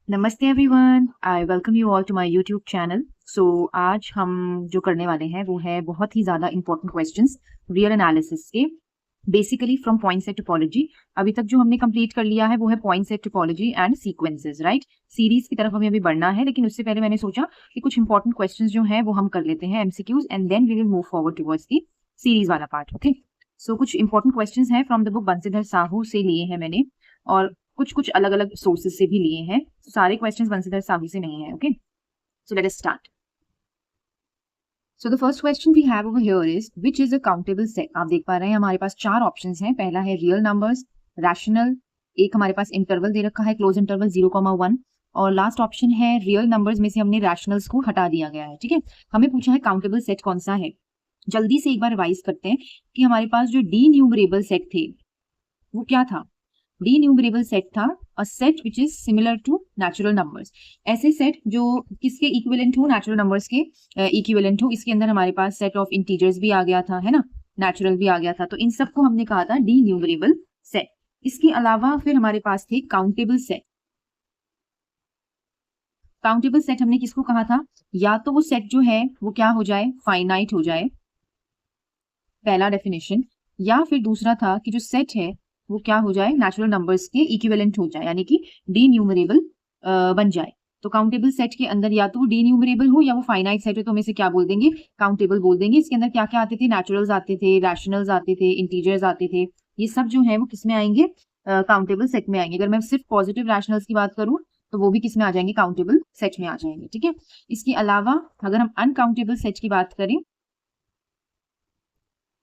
नमस्ते everyone, I welcome you all to my YouTube channel. So आज हम जो करने वाले हैं वो है बहुत ही ज़्यादा इंपॉर्टेंट क्वेश्चंस रियल एनालिसिस के, basically from point set topology. अभी तक जो हमने कंप्लीट कर लिया है वो है point set topology and sequences, right. Series की तरफ हमें अभी बढ़ना है, लेकिन उससे पहले मैंने सोचा कि कुछ इंपॉर्टेंट क्वेश्चंस जो हैं वो हम कर लेते हैं, MCQs, and then we will move forward towards the series वाला पार्ट। ओके, सो कुछ इंपॉर्टेंट क्वेश्चंस हैं from the book Bansidhar Sahu से लिए हैं मैंने, और कुछ कुछ अलग अलग सोर्सेज से भी लिए हैं। सारे क्वेश्चंस बंसीधर साहू से नहीं है। Okay, so let us start. So the first question we have over here is which is a countable set. आप देख पा रहे हैं हमारे पास चार ऑप्शंस हैं। पहला है रियल नंबर्स, रैशनल, एक हमारे पास इंटरवल दे रखा है क्लोज इंटरवल 0,1, और लास्ट ऑप्शन है रियल नंबर्स में से हमने रैशनल्स को हटा दिया गया है। ठीक है, हमें पूछा है काउंटेबल सेट कौन सा है। जल्दी से एक बार रिवाइज करते हैं कि हमारे पास जो डी न्यूमरेबल सेट थे वो क्या था। डी न्यूमरेबल सेट था a set which is similar to natural numbers. ऐसे सेट जो किसके इक्विवेलेंट हो, नेचुरल नंबर्स के इक्विवेलेंट हो। इसके अंदर हमारे पास सेट ऑफ इंटीजर्स भी आ गया था, है ना, नेचुरल भी आ गया था, तो इन सबको हमने कहा था डी न्यूमरेबल सेट। इसके अलावा फिर हमारे पास थे काउंटेबल सेट। काउंटेबल सेट हमने किसको कहा था, या तो वो सेट जो है वो क्या हो जाए, फाइनाइट हो जाए, पहला डेफिनेशन, या फिर दूसरा था कि जो सेट है वो क्या हो जाए, नेचुरल नंबर्स के इक्विवेलेंट हो जाए, यानी कि डी न्यूमरेबल बन जाए। तो काउंटेबल सेट के अंदर या तो डी न्यूमरेबल हो या वो फाइनाइट सेट हो, तो हम इसे क्या बोल देंगे, काउंटेबल बोल देंगे। इसके अंदर क्या क्या आते थे, नेचुरल्स आते थे, रैशनल्स आते थे, इंटीजर्स आते थे, ये सब जो है वो किस में आएंगे, काउंटेबल सेट में आएंगे। अगर मैं सिर्फ पॉजिटिव रैशनल्स की बात करूं तो वो भी किस में आ जाएंगे, काउंटेबल सेट में आ जाएंगे। ठीक है, इसके अलावा अगर हम अनकाउंटेबल सेट की बात करें,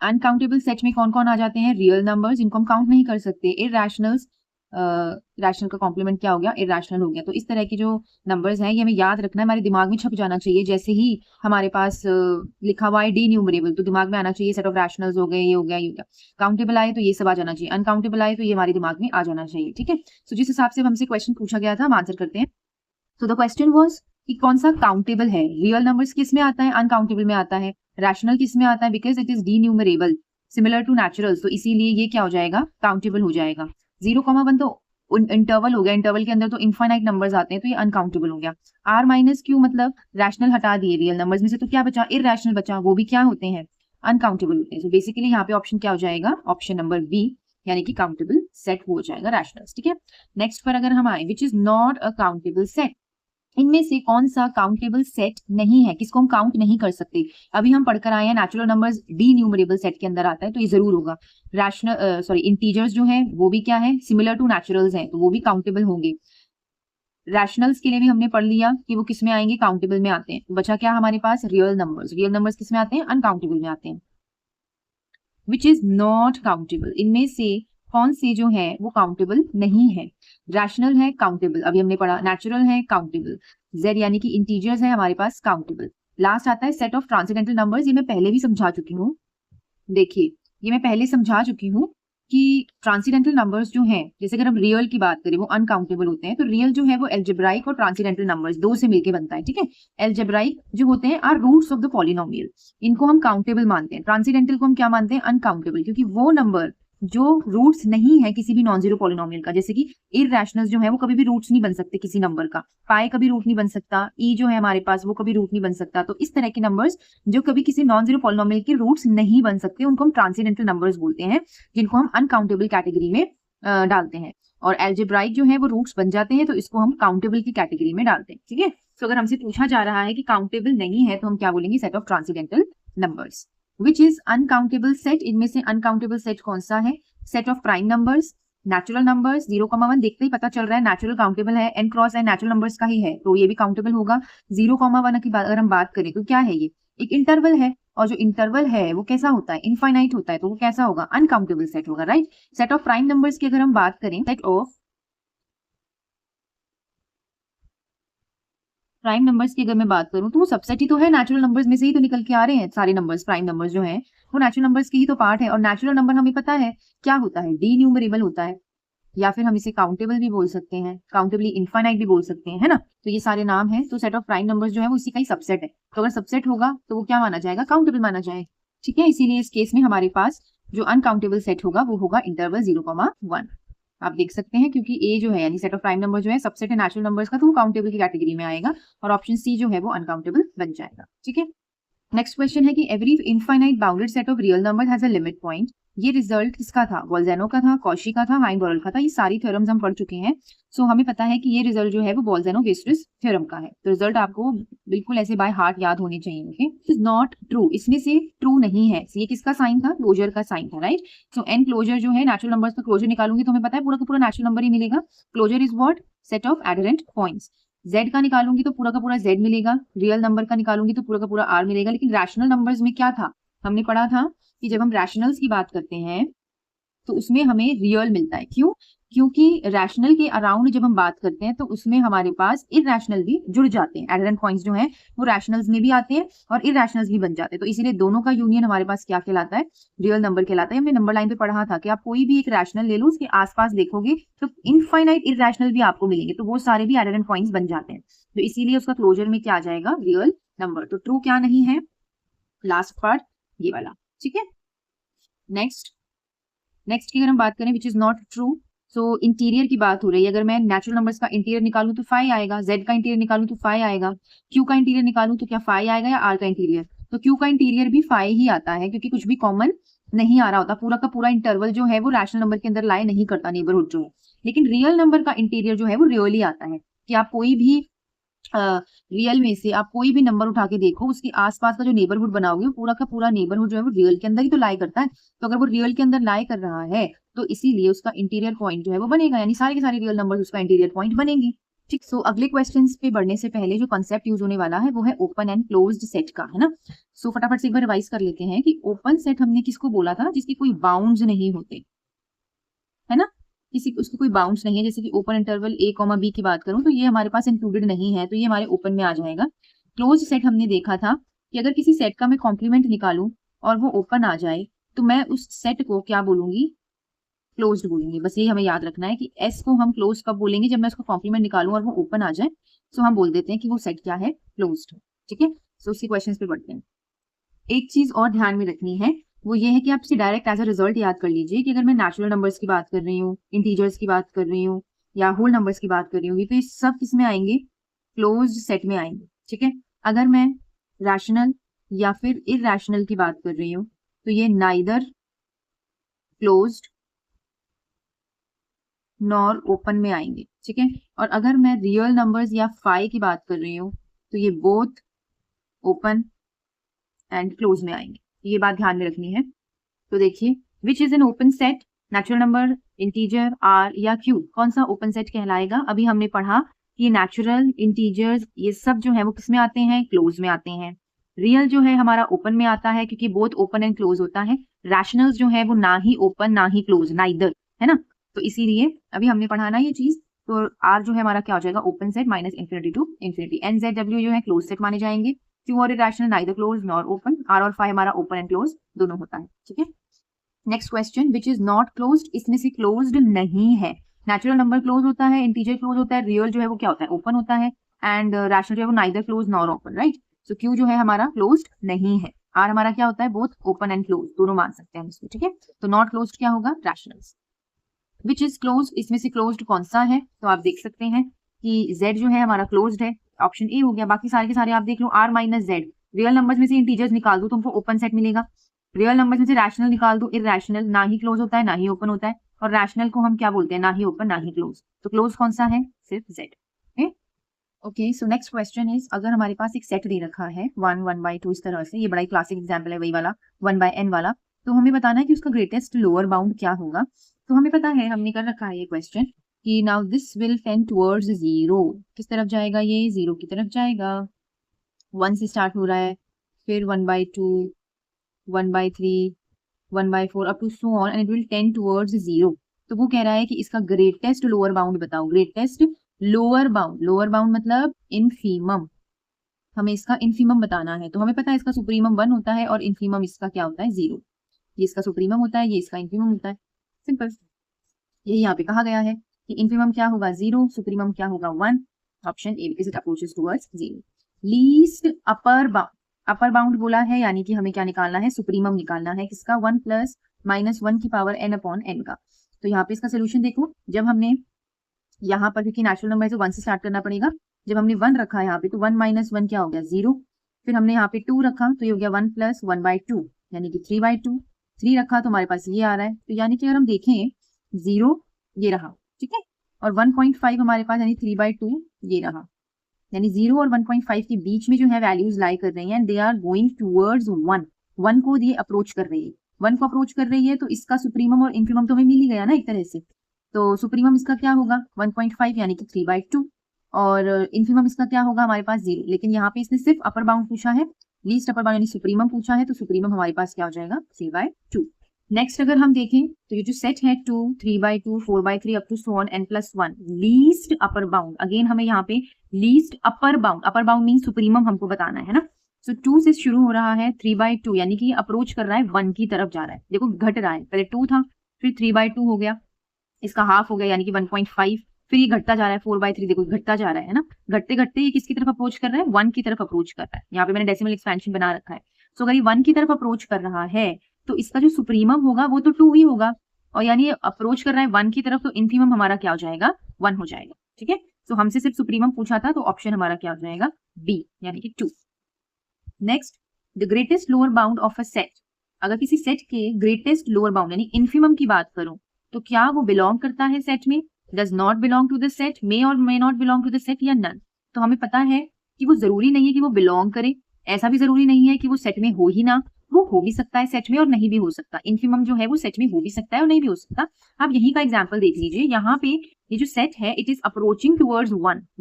अनकाउंटेबल सेट में कौन कौन आ जाते हैं, रियल नंबर्स, इनको हम काउंट नहीं कर सकते, इरैशनल्स, रैशनल का कॉम्प्लीमेंट क्या हो गया, इरैशनल हो गया। तो इस तरह की जो नंबर्स हैं ये हमें याद रखना है, हमारे दिमाग में छप जाना चाहिए। जैसे ही हमारे पास लिखा हुआ है डी न्यूमरेबल, तो दिमाग में आना चाहिए सेट ऑफ रैशनल्स हो गए, ये हो गया, ये हो गया। काउंटेबल आए तो ये सब आ जाना चाहिए, अनकाउंटेबल आए तो ये हमारे दिमाग में आ जाना चाहिए। ठीक है, तो जिस हिसाब से हमसे क्वेश्चन पूछा गया था हम आंसर करते हैं। तो द क्वेश्चन वाज कि कौन सा काउंटेबल है। रियल नंबर्स किस में आता है, अनकाउंटेबल में आता है। रैशनल किस में आता है, because it is denumerable, similar to naturals, तो इसीलिए ये क्या हो जाएगा, काउंटेबल हो जाएगा। 0,1 तो इंटरवल हो गया, इंटरवल के अंदर तो इनफाइनाइट नंबर्स आते हैं, तो ये अनकाउंटेबल हो गया। आर माइनस क्यू मतलब रैशनल हटा दिए रियल नंबर्स में से, तो क्या बचा, इरैशनल बचा, वो भी क्या होते हैं, अनकाउंटेबल होते हैं। तो बेसिकली यहाँ पे ऑप्शन क्या हो जाएगा, ऑप्शन नंबर बी, यानी कि काउंटेबल सेट हो जाएगा रैशनल्स। ठीक है, नेक्स्ट पर अगर हम आए, विच is not a countable set, इनमें से कौन सा काउंटेबल सेट नहीं है, किसको हम काउंट नहीं कर सकते। अभी हम पढ़कर आए हैं natural numbers D numerable set के अंदर आता है, तो ये जरूर होगा। रैशनल सॉरी इंटीजर्स जो है वो भी क्या है, सिमिलर टू नेचुरल्स हैं, तो वो भी काउंटेबल होंगे। रैशनल्स के लिए भी हमने पढ़ लिया कि वो किस में आएंगे, काउंटेबल में आते हैं। तो बचा क्या हमारे पास, रियल नंबर्स। रियल नंबर्स किस में आते हैं, अनकाउंटेबल में आते हैं। विच इज नॉट काउंटेबल, इनमें से कौन से जो है वो काउंटेबल नहीं है। रैशनल है, काउंटेबल, अभी हमने पढ़ा। नेचुरल है, काउंटेबल। जेड यानी कि इंटीजर्स है हमारे पास, काउंटेबल। लास्ट आता है सेट ऑफ ट्रांसेंडेंटल नंबर्स, ये मैं पहले भी समझा चुकी हूँ। देखिए, ये मैं पहले समझा चुकी हूँ कि ट्रांसीडेंटल नंबर्स जो हैं, जैसे अगर हम रियल की बात करें वो अनकाउंटेबल होते हैं। तो रियल जो है वो एल्जेब्राइक और ट्रांसीडेंटल नंबर्स दो से मिलकर बनता है। ठीक है, एल्जेब्राइक जो होते हैं are roots of the polynomial, इनको हम काउंटेबल मानते हैं। ट्रांसीडेंटल को हम क्या मानते हैं, अनकाउंटेबल, क्योंकि वो नंबर जो रूट्स नहीं है किसी भी नॉन जीरो पॉलिनोमियल का, जैसे कि इरैशनल्स जो है वो कभी भी रूट्स नहीं बन सकते किसी नंबर का। पाई कभी रूट नहीं बन सकता, ई जो है हमारे पास वो कभी रूट नहीं बन सकता। तो इस तरह के नंबर्स जो कभी किसी नॉन जीरो पॉलिनोमियल के रूट्स नहीं बन सकते, उनको हम ट्रांसीडेंटल नंबर्स बोलते हैं, जिनको हम अनकाउंटेबल कैटेगरी में डालते हैं। और एल्जेब्राइक जो है वो रूट्स बन जाते हैं, तो इसको हम काउंटेबल की कैटेगरी में डालते हैं। ठीक है, तो अगर हमसे पूछा जा रहा है कि काउंटेबल नहीं है तो हम क्या बोलेंगे, set of transcendental numbers. Which is uncountable set, इनमें से अनकाउंटेबल सेट कौन सा है, set of prime numbers, natural numbers. 0,1 देखते ही पता चल रहा है नेचुरल काउंटेबल है, N cross N natural numbers का ही है, तो ये भी काउंटेबल होगा। 0,1 की अगर हम बात करें तो क्या है, ये एक इंटरवल है, और जो इंटरवल है वो कैसा होता है, इनफाइनाइट होता है, तो वो कैसा होगा, अनकाउंटेबल सेट होगा, right. Set of prime numbers की अगर हम बात करें, सेट ऑफ प्राइम नंबर्स की अगर मैं बात करूं तो वो सबसेट ही तो है, नेचुरल नंबर्स में से ही तो निकल के आ रहे हैं सारे नंबर्स। प्राइम नंबर्स जो हैं वो नेचुरल नंबर्स की ही तो पार्ट है, और नेचुरल नंबर हमें पता है क्या होता है, डी न्यूमरेबल होता है, या फिर हम इसे काउंटेबल भी बोल सकते हैं, काउंटेबली इनफाइनाइट भी बोल सकते हैं, है ना। तो ये सारे नाम हैं। तो सेट ऑफ प्राइम नंबर्स जो है वो इसी का ही सबसेट है, तो अगर सबसेट होगा तो वो क्या माना जाएगा, काउंटेबल माना जाएगा। ठीक है, इसीलिए इस केस में हमारे पास जो अनकाउंटेबल सेट होगा वो होगा इंटरवल 0,1। आप देख सकते हैं, क्योंकि ए जो है यानी सेट ऑफ प्राइम नंबर जो है सबसेट है नेचुरल नंबर्स का, तो वो काउंटेबल की कैटेगरी में आएगा और ऑप्शन सी जो है वो अनकाउंटेबल बन जाएगा। ठीक है, नेक्स्ट क्वेश्चन है कि every infinite bounded set of real number has a limit point. ये रिजल्ट किसका था? बोल्जेनो का था, कॉशी का था, हाइन-बोरेल का था। ये सारी थ्योरम्स हम पढ़ चुके हैं। सो हमें पता है कि ये रिजल्ट जो है वो बोल्जेनो-वेस्टरिस थ्योरम का है। तो रिजल्ट आपको बिल्कुल ऐसे बाय हार्ट याद होने चाहिए। ओके, इज नॉट ट्रू, इसमें से ट्रू नहीं है। ये किसका साइन था? क्लोजर का साइन था, राइट। सो एन क्लोजर जो है नेचुरल नंबर्स का क्लोजर निकालूंगी तो हमें पता है पूरा का पूरा नेचुरल नंबर ही मिलेगा। Closure is what? Set of adherent points. Z का निकालूंगी तो पूरा का पूरा Z मिलेगा, रियल नंबर का निकालूंगी तो पूरा का पूरा R मिलेगा। लेकिन रैशनल नंबर्स में क्या था? हमने पढ़ा था कि जब हम रैशनल्स की बात करते हैं तो उसमें हमें रियल मिलता है। क्यों? क्योंकि रैशनल के अराउंड जब हम बात करते हैं तो उसमें हमारे पास इरैशनल भी जुड़ जाते हैं। एडहेरेंट पॉइंट्स जो हैं वो रैशनल्स में भी आते हैं और इरैशनल्स भी बन जाते हैं। तो इसीलिए दोनों का यूनियन हमारे पास क्या कहलाता है? रियल नंबर कहलाता है। हमने नंबर लाइन पे पढ़ा था कि आप कोई भी एक रैशनल ले लो, उसके आसपास देखोगे तो इनफाइनाइट इरैशनल भी आपको मिलेंगे, तो वो सारे भी एडहेरेंट पॉइंट्स बन जाते हैं। तो इसीलिए उसका क्लोजर में क्या आ जाएगा? Real number. तो ट्रू क्या नहीं है? लास्ट पार्ट ये वाला। ठीक है, नेक्स्ट की अगर हम बात करें विच is not true, so interior की बात हो रही है। अगर मैं नेचुरल नंबर्स का इंटीरियर निकालूं तो 5 आएगा, जेड का इंटीरियर निकालूं तो 5 आएगा, क्यू का इंटीरियर निकालूं तो क्या 5 आएगा या आर का इंटीरियर? तो क्यू का इंटीरियर भी 5 ही आता है, क्योंकि कुछ भी कॉमन नहीं आ रहा होता। पूरा का पूरा इंटरवल जो है वो रैशनल नंबर के अंदर लाए नहीं करता, नेबरहुड जो है। लेकिन रियल नंबर का इंटीरियर जो है वो रियली आता है, कि आप कोई भी रियल में से आप कोई भी नंबर उठा के देखो, उसके आसपास का जो नेबरहुड बनाओगे वो पूरा का पूरा नेबरहुड जो है वो रियल के अंदर ही तो लाई करता है। तो अगर वो रियल के अंदर लाई कर रहा है तो इसीलिए उसका इंटीरियर पॉइंट जो है वो बनेगा, यानी सारे के सारे रियल नंबर उसका इंटीरियर पॉइंट बनेंगे। ठीक, सो अगले क्वेश्चंस पे बढ़ने से पहले जो कॉन्सेप्ट यूज होने वाला है वो है ओपन एंड क्लोज्ड सेट का, है ना। सो फटाफट से एक बार रिवाइज कर लेते हैं कि ओपन सेट हमने किसको बोला था? जिसके कोई बाउंड्स नहीं होते, है ना। किसी उसके कोई बाउंड्स नहीं है, जैसे कि open interval a comma b की बात करूं तो ये हमारे पास इंक्लूडेड नहीं है, तो ये हमारे ओपन में आ जाएगा। क्लोज सेट हमने देखा था कि अगर किसी सेट का मैं कॉम्प्लीमेंट निकालूं और वो ओपन आ जाए तो मैं उस सेट को क्या बोलूंगी? क्लोज्ड बोलेंगे। बस ये हमें याद रखना है कि एस को हम क्लोज कब बोलेंगे? जब मैं उसका कॉम्प्लीमेंट निकालूं और वो ओपन आ जाए, सो हम बोल देते हैं कि वो सेट क्या है? क्लोज्ड। ठीक है, सो उसी क्वेश्चन पे बढ़ते हैं। एक चीज और ध्यान में रखनी है, वो ये है कि आप इसे डायरेक्ट एज अ रिजल्ट याद कर लीजिए कि अगर मैं नेचुरल नंबर्स की बात कर रही हूँ, इंटीजर्स की बात कर रही हूँ या होल नंबर्स की बात कर रही हूँ, तो ये सब किस में आएंगे? क्लोज्ड सेट में आएंगे। ठीक है, अगर मैं रैशनल या फिर इरैशनल की बात कर रही हूँ तो ये नाइदर क्लोज्ड नॉर ओपन में आएंगे। ठीक है, और अगर मैं रियल नंबर्स या फाई की बात कर रही हूँ तो ये बोथ ओपन एंड क्लोज में आएंगे। ये बात ध्यान में रखनी है। तो देखिए, which is an open set? Natural number, integer, R या क्यू, कौन सा ओपन सेट कहलाएगा? अभी हमने पढ़ा कि नेचुरल, इंटीजर्स ये सब जो है वो किस में आते हैं? क्लोज में आते हैं। रियल जो है हमारा ओपन में आता है, क्योंकि बोथ ओपन एंड क्लोज होता है। रैशनल्स जो है वो ना ही ओपन ना ही क्लोज, नाइदर, है ना। तो इसीलिए अभी हमने पढ़ा ना ये चीज। तो आर जो है हमारा क्या हो जाएगा? Open set minus infinity to infinity. N Z W जो है क्लोज सेट माने जाएंगे। क्यू और irrational neither close nor open. R और फाई हमारा ओपन एंड क्लोज दोनों होता है। ठीक है, next question, which is not closed, इसमें से क्लोज्ड नहीं है। नेचुरल नंबर क्लोज होता है, इंटीजर क्लोज होता है, रियल जो है वो क्या होता है? ओपन होता है, एंड रैशनल जो है वो neither close nor open, right. So Q जो है हमारा क्लोज्ड नहीं है। आर हमारा क्या होता है? बोथ ओपन एंड क्लोज, दोनों मान सकते हैं इसमें। ठीक है, तो नॉट क्लोज्ड क्या होगा? रैशनल्स। विच इज क्लोज्ड, इसमें से क्लोज्ड कौन सा है? तो आप देख सकते हैं कि z जो है हमारा क्लोज्ड है, ऑप्शन ए हो गया। बाकी सारे के सारे आप देख लो, r minus Z. Real numbers में से इंटीजर्स निकाल दो तो हमको ओपन सेट मिलेगा। रियल नंबर्स में से रैशनल निकाल दो, इरैशनल ना ही क्लोज होता है ना ही ओपन होता है, और रैशनल को हम क्या बोलते हैं? ना ही ओपन ना ही क्लोज। तो क्लोज कौन सा है? सिर्फ z। Okay, so next question is, अगर हमारे पास एक सेट दे रखा है 1 1/2 इस तरह से, ये बड़ा ही क्लासिक एग्जांपल है वही वाला 1/n वाला, तो हमें बताना है कि उसका ग्रेटेस्ट लोअर बाउंड क्या होगा। तो हमें पता है, हमने कर रखा है ये क्वेश्चन कि now this will tend towards 0। किस तरफ जाएगा? ये 0 की तरफ जाएगा। 1 से स्टार्ट हो रहा है, फिर 1/2, 1/3, 1/4 up to so on, and it will tend towards 0। तो वो कह रहा है कि इसका ग्रेटेस्ट लोअर बाउंड बताओ। Greatest lower bound, lower bound मतलब इनफीमम, हमें इसका इनफीमम बताना है। तो हमें पता है इसका सुप्रीमम 1 होता है और इनफीमम इसका क्या होता है? 0। ये इसका सुप्रीमम होता है, ये इसका इनफीमम होता है। सिंपल, यही यहाँ पे कहा गया है कि इनफीमम क्या होगा? 0, सुप्रीमम क्या होगा? 1। Option A, because it approaches towards 0। Least upper bound, upper bound बोला है यानी कि हमें क्या निकालना है? सुप्रीमम निकालना है। किसका? 1 प्लस माइनस 1 की पावर n अपॉन n का। तो यहाँ पे इसका सोल्यूशन देखो, जब हमने यहाँ पर, क्योंकि नेचुरल नंबर है तो 1 से स्टार्ट करना पड़ेगा, जब हमने 1 रखा यहाँ पे तो 1 माइनस 1 क्या हो गया 0, फिर हमने यहाँ पे 2 रखा तो ये हो गया 1 प्लस 1/2 यानी कि 3/2, 3 रखा तो हमारे पास ये आ रहा है, तो यानी कि अगर हम देखें 0 ये रहा, ठीक है, और 1.5 हमारे पास यानी 3/2 ये रहा, यानी 0 और 1.5 के बीच में जो है वैल्यूज लाई कर रही हैं and they are going towards 1 को ये अप्रोच कर रही है, 1 को अप्रोच कर रही है, तो इसका सुप्रीमम और इंफीमम तो हमें मिल ही गया ना एक तरह से, तो सुप्रीमम इसका क्या होगा 1.5 यानी कि 3/2 और इंफीमम इसका क्या होगा हमारे पास 0, लेकिन यहाँ पे इसने सिर्फ अपर बाउंड पूछा है, लीस्ट अपर बाउंड यानी सुप्रीमम पूछा है, तो सुप्रीमम हमारे पास क्या हो जाएगा 3/2। नेक्स्ट अगर हम देखें तो ये जो सेट है 2, 3/2, 4/3 up to so on n + 1 least upper bound, again हमें यहाँ पे least upper bound mean supremum हमको बताना है ना, सो 2 से शुरू हो रहा है 3/2 यानी कि अप्रोच कर रहा है 1 की तरफ जा रहा है, देखो घट रहा है, पहले 2 था फिर 3/2 हो गया, इसका हाफ हो गया यानी कि 1.5, फिर ये घटता जा रहा है 4/3, देखो घटता जा रहा है ना, घटते घटते ये किसकी तरफ अप्रोच कर रहा है 1 की तरफ अप्रोच कर रहा है, यहाँ पे मैंने डेसिमल एक्सपेंशन बना रखा है, सो अगर ये 1 की तरफ अप्रोच कर रहा है तो इसका जो सुप्रीमम होगा वो तो 2 ही होगा, और यानी अप्रोच कर रहा है 1 की तरफ, तो इनफीमम हमारा क्या हो जाएगा 1 हो जाएगा, ठीक है, तो हमसे सिर्फ सुप्रीमम पूछा था, तो ऑप्शन हमारा क्या हो जाएगा बी यानी कि 2। Next, the greatest lower bound of a set, अगर किसी सेट के ग्रेटेस्ट लोअर बाउंड यानी इनफीमम की बात करूं तो क्या वो बिलोंग करता है सेट में, does not belong to the set, may और may not belong to the set या नन, तो हमें पता है कि वो जरूरी नहीं है कि वो बिलोंग करे, ऐसा भी जरूरी नहीं है कि वो सेट में हो ही ना, वो हो भी सकता है सेट में और नहीं भी हो सकता, इनफीमम जो है वो सेट में हो भी सकता है और नहीं भी हो सकता। आप यही का एग्जांपल देख लीजिए, यहाँ पे ये जो सेट है it is approaching towards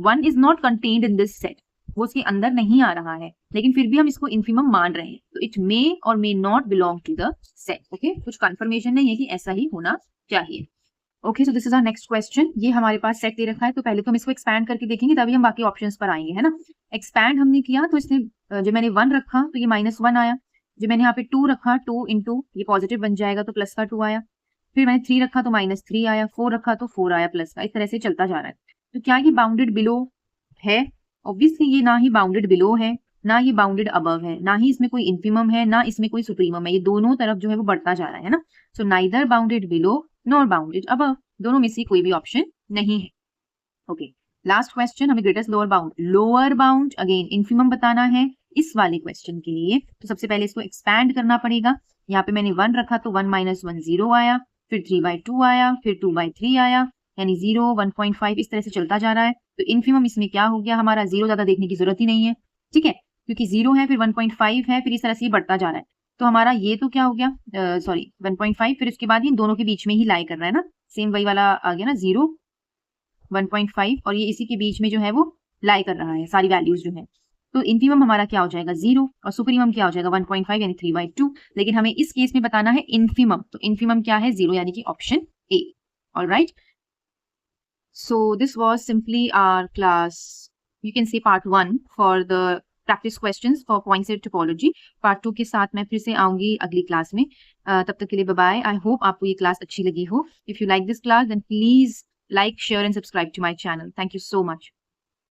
1 is not contained in this set, वो उसके अंदर नहीं आ रहा है, लेकिन फिर भी हम इसको इनफीमम मान रहे हैं, तो इट मे और may not belong to the set, okay, कुछ कंफर्मेशन नहीं है कि ऐसा ही होना चाहिए। Okay, so this is our next question, ये हमारे पास सेट दे रखा है, तो पहले तो हम इसको एक्सपैंड करके देखेंगे तभी हम बाकी ऑप्शंस पर आएंगे, है ना। एक्सपैंड हमने किया तो इसने जो मैंने 1 रखा तो ये -1 आया, जो मैंने यहाँ पे 2 रखा 2 इंटू ये पॉजिटिव बन जाएगा तो प्लस का 2 आया, फिर मैंने 3 रखा तो -3 आया, 4 रखा तो 4 आया प्लस का, इस तरह से चलता जा रहा है। तो क्या ये बाउंडेड बिलो है, ऑब्वियसली ये ना ही बाउंडेड बिलो है ना ये बाउंडेड अबव है, ना ही इसमें कोई इनफीमम है ना इसमें कोई सुप्रीमम है, ये दोनों तरफ जो है वो बढ़ता जा रहा है ना, so neither bounded below nor bounded above, दोनों में से कोई भी ऑप्शन नहीं है। ओके, लास्ट क्वेश्चन, हमें greatest lower bound again infimum बताना है इस वाले क्वेश्चन के लिए, तो सबसे पहले इसको एक्सपैंड करना पड़ेगा। यहाँ पे मैंने 1 रखा तो 1 - 1 0 आया, फिर 3/2 आया, फिर 2/3 आया, यानी 0 1.5 इस तरह से चलता जा रहा है। तो इनफीमम इसमें क्या हो गया हमारा, 0 ज्यादा देखने की जरूरत ही नहीं है, ठीक है, क्योंकि 0 है फिर 1.5 है, फिर इस तरह से बढ़ता जा रहा है। तो हमारा ये तो क्या हो गया, सॉरी 1.5, फिर उसके बाद ये दोनों के बीच में ही लाई कर रहा है ना, सेम वही वाला आ गया ना 0 1.5, और ये इसी के बीच में जो है वो लाई कर रहा है सारी वैल्यूज जो है। तो इनफीमम हमारा क्या हो जाएगा 0 और सुप्रीमम क्या हो जाएगा 1.5 यानी 3/2, लेकिन हमें इस केस में बताना है इनफीमम, तो इनफीमम क्या है 0 यानी कि option A. Alright, so this was simply our class, you can say part 1 for the practice questions for points-set topology। part 2 के साथ मैं फिर से आऊंगी अगली क्लास में, तब तक के लिए बाय बाय। आई होप आपको ये क्लास अच्छी लगी हो। If you like this class then please like, share and subscribe to my channel. Thank you so much.